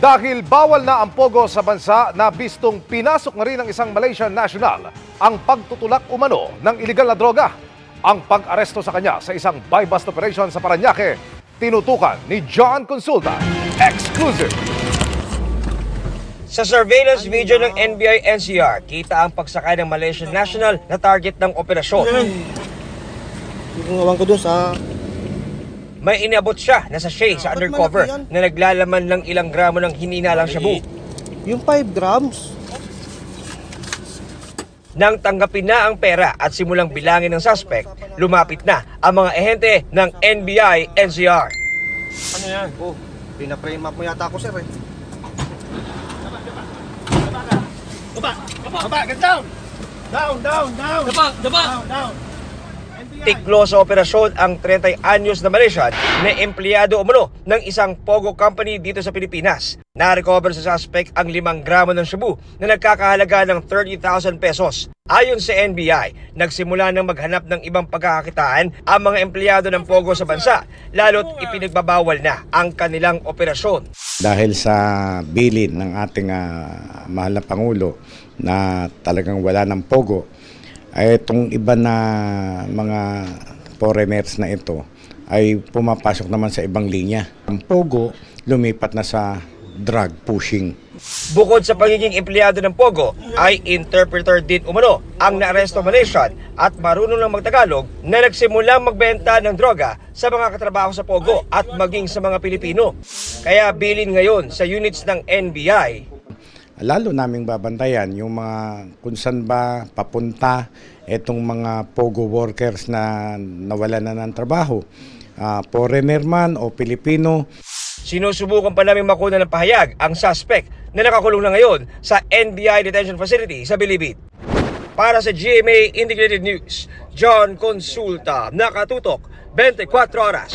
Dahil bawal na ang pogo sa bansa na bistong pinasok na rin ng isang Malaysian national ang pagtutulak umano ng iligal na droga. Ang pag-aresto sa kanya sa isang buy-bust operation sa Parañaque, tinutukan ni John Consulta. Exclusive! Sa surveillance video ng NBI-NCR, kita ang pagsakay ng Malaysian national na target ng operasyon. Yung awang ko doon sa... May inabot siya na sachet sa undercover na naglalaman ng ilang gramo ng hininalang shabu. Yung 5 grams. Nang tanggapin na ang pera at simulang bilangin ng suspect, lumapit na ang mga ehente ng NBI-NCR. Ano yan? Oh, pinaprame up mo yata ako, sir eh. Baba, get down! Down! Down! Tiklo sa operasyon ang 30 anyos na Malaysian na empleyado umano ng isang pogo company dito sa Pilipinas. Na-recover sa suspect ang 5 gramo ng shabu na nagkakahalaga ng 30,000 pesos. Ayon sa NBI, nagsimula ng maghanap ng ibang pagkakakitaan ang mga empleyado ng pogo sa bansa, lalo't ipinagbabawal na ang kanilang operasyon. Dahil sa bilin ng ating mahal na Pangulo na talagang wala ng pogo, ay itong iba na mga foreigners na ito ay pumapasok naman sa ibang linya. Ang pogo lumipat na sa drug pushing. Bukod sa pagiging empleyado ng pogo, ay interpreter din umano ang naaresto Malaysian at marunong lang magtagalog na nagsimulang magbenta ng droga sa mga katrabaho sa pogo at maging sa mga Pilipino. Kaya bilin ngayon sa units ng NBI. Lalo naming babantayan yung mga kung saan ba papunta itong mga pogo workers na nawalan na ng trabaho. Foreigner man o Pilipino. Sinusubukan pa namin makuna ng pahayag ang suspect na nakakulong na ngayon sa NBI Detention Facility sa Bilibid. Para sa GMA Integrated News, John Consulta, nakatutok 24 oras.